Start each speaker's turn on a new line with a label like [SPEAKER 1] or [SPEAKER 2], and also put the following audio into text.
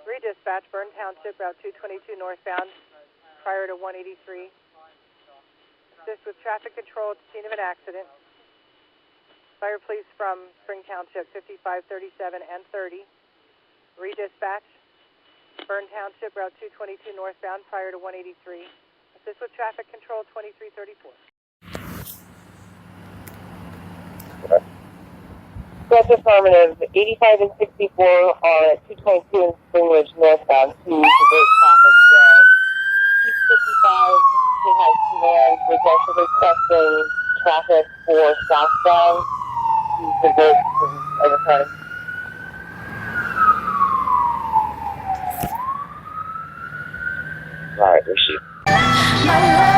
[SPEAKER 1] Redispatch, Bern Township, Route 222 northbound, prior to 183. Assist with traffic control at the scene of an accident. Fire police from Spring Township, 55, 37, and 30. Redispatch, Bern Township, Route 222 northbound, prior to 183. Assist with traffic control, 2334.
[SPEAKER 2] That's affirmative. 85 and 64 on 222 in Springridge northbound to divert traffic there. 255, he has command, was also requesting traffic for southbound to divert from overtime. Alright, there she is.